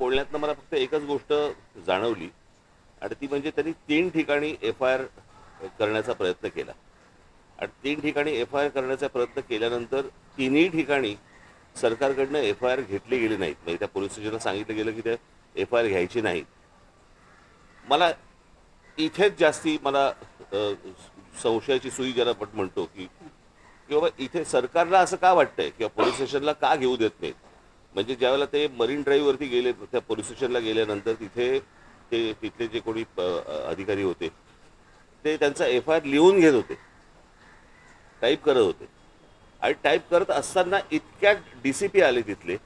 बोलण्यातनं मला फक्त एकच गोष्ट जाणवली आणि ती म्हणजे त्यांनी 3 ठिकाणी एफ-आय-आर करण्याचा प्रयत्न केला आणि 3 ठिकाणी एफ-आय-आर करण्याचा प्रयत्न केल्यानंतर तिन्ही ठिकाणी सरकारकडनं एफ-आय-आर घेतले गेले नाहीत. म्हणजे त्या पोलीस स्टेशनला सांगितलं गेलं की ते एफ-आय-आर घ्यायची नाहीत. मला इथेच जास्ती मला संशयाची सुई ज्याला आपण म्हणतो की बाबा इथे सरकारला असं का वाटतंय किंवा पोलीस स्टेशनला का घेऊ देत नाहीत. म्हणजे ज्यावेळेला ते मरीन ड्राईव्हवरती गेले त्या पोलीस स्टेशनला गेल्यानंतर तिथे ते तिथले जे कोणी अधिकारी होते ते त्यांचा एफ-आय-आर लिहून घेत होते, टाईप करत होते आणि टाईप करत असताना इतक्या DCP आले तिथले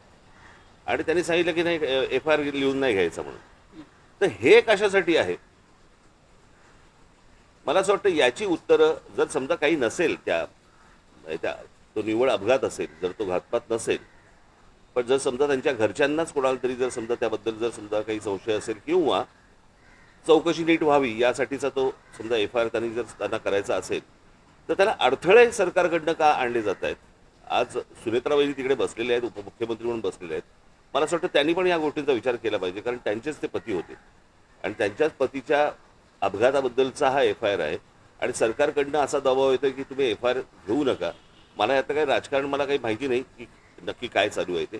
आणि त्यांनी सांगितलं की नाही एफ-आय-आर लिहून नाही घ्यायचा म्हणून. तर हे कशासाठी आहे मला असं वाटतं याची उत्तरं जर समजा काही नसेल त्या तो निव्वळ अपघात असेल, जर तो घातपात नसेल, पण जर समजा त्यांच्या घरच्यांनाच कोणाला तरी जर समजा त्याबद्दल जर समजा काही संशय असेल किंवा चौकशी नीट व्हावी यासाठीचा तो समजा एफ-आय-आर त्यांनी जर त्यांना करायचा असेल तर त्याला अडथळे सरकारकडनं का आणले जात आहेत. आज सुनेत्राबाई तिकडे बसलेले आहेत, उपमुख्यमंत्री म्हणून बसलेले आहेत. मला असं वाटतं त्यांनी पण या गोष्टींचा विचार केला पाहिजे कारण त्यांचेच ते पती होते आणि त्यांच्याच पतीच्या अपघाताबद्दलचा हा एफ-आय-आर आहे आणि सरकारकडनं असा दबाव येतो की तुम्ही एफ-आय-आर घेऊ नका. मला याचं काही राजकारण मला काही माहिती नाही की नक्की काय चालू आहे ते,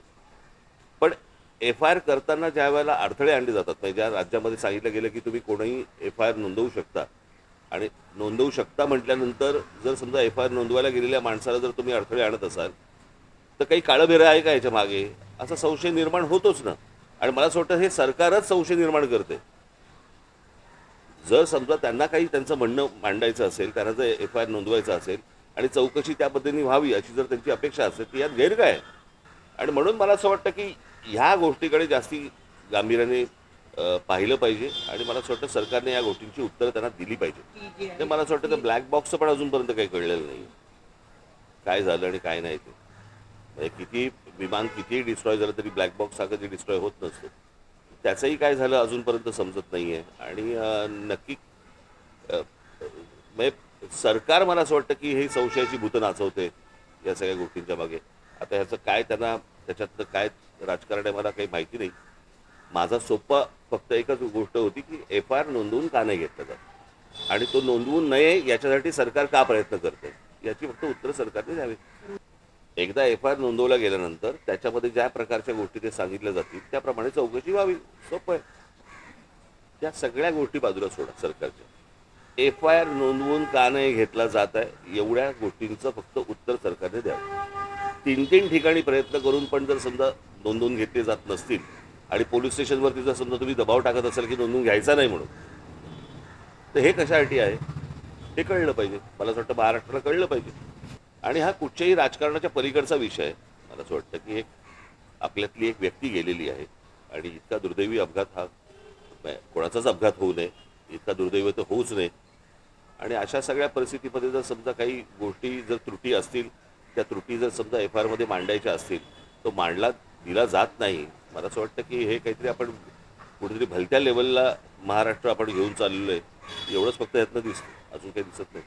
पण एफ-आय-आर करताना ज्या वेळेला अडथळे आणले जातात म्हणजे ज्या राज्यामध्ये सांगितलं गेलं की तुम्ही कोणीही एफ-आय-आर नोंदवू शकता आणि नोंदवू शकता म्हटल्यानंतर जर समजा एफ-आय-आर नोंदवायला गेलेल्या माणसाला जर तुम्ही अडथळे आणत असाल तर काही काळबेरं आहे का याच्या मागे असा संशय निर्माण होतोच ना. आणि मला असं वाटतं हे सरकारच संशय निर्माण करते. जर समजा त्यांना काही त्यांचं म्हणणं मांडायचं असेल, त्यांना जर एफ-आय-आर नोंदवायचा असेल आणि चौकशी त्या पद्धतीने व्हावी अशी जर त्यांची अपेक्षा असेल तर यात गैर काय. आणि म्हणून मला असं वाटतं की ह्या गोष्टीकडे जास्ती गांभीर्याने पाहिलं पाहिजे आणि मला असं वाटतं सरकारने या गोष्टींची उत्तरं त्यांना दिली पाहिजे. ते मला असं वाटतं की ब्लॅक बॉक्सचं पण अजूनपर्यंत काही कळलेलं नाही काय झालं आणि काय नाही. ते म्हणजे किती विमान कितीही डिस्ट्रॉय झालं तरी ब्लॅक बॉक्स हा कधी डिस्ट्रॉय होत नसतो. त्याचंही काय झालं अजूनपर्यंत समजत नाही आहे आणि नक्की म्हणजे सरकार मला असं वाटतं की हे संशयाची भूतं नाचवते या सगळ्या गोष्टींच्या मागे. आता ह्याचं काय त्यांना त्याच्यातलं काय राजकारण आहे मला काही माहिती नाही. माझा सोपा फक्त एकच गोष्ट होती की एफ-आय-आर नोंदवून का नाही घेतलं जात आणि तो नोंदवून नये याच्यासाठी सरकार का प्रयत्न करते याची फक्त उत्तर सरकारने द्यावी. एकदा एफ-आय-आर नोंदवला गेल्यानंतर त्याच्यामध्ये ज्या प्रकारच्या गोष्टी ते सांगितल्या जातील त्याप्रमाणे चौकशी व्हावी. सोपं आहे. त्या सगळ्या गोष्टी बाजूला सोडा सरकारच्या. एफ-आय-आर नोंदवून का नाही घेतला जात आहे एवढ्या गोष्टींचं फक्त उत्तर सरकारने द्यावं. 3 ठिकाणी प्रयत्न करून पण जर समजा नोंदवून घेतले जात नसतील आणि पोलीस स्टेशनवरती जर समजा तुम्ही दबाव टाकत असाल की नोंदवून घ्यायचा नाही म्हणून तर हे कशासाठी आहे हे कळलं पाहिजे. मला असं वाटतं महाराष्ट्राला कळलं पाहिजे. आणि हा कुठच्याही राजकारणाच्या पलीकडचा विषय आहे. मला असं वाटतं की एक आपल्यातली एक व्यक्ती गेलेली आहे आणि इतका दुर्दैवी अपघात हा कोणाचाच अपघात होऊ नये, इतका दुर्दैव तर होऊच नये. आणि अशा सगळ्या परिस्थितीमध्ये जर समजा काही गोष्टी जर त्रुटी असतील त्या त्रुटी जर समजा एफ-आय-आरमध्ये मांडायच्या असतील तो मांडला दिला जात नाही. मला असं वाटतं की हे काहीतरी आपण कुठेतरी भलत्या लेवलला महाराष्ट्र आपण घेऊन चाललेलो आहे एवढंच फक्त यातनं दिसतं, अजून काही दिसत नाही.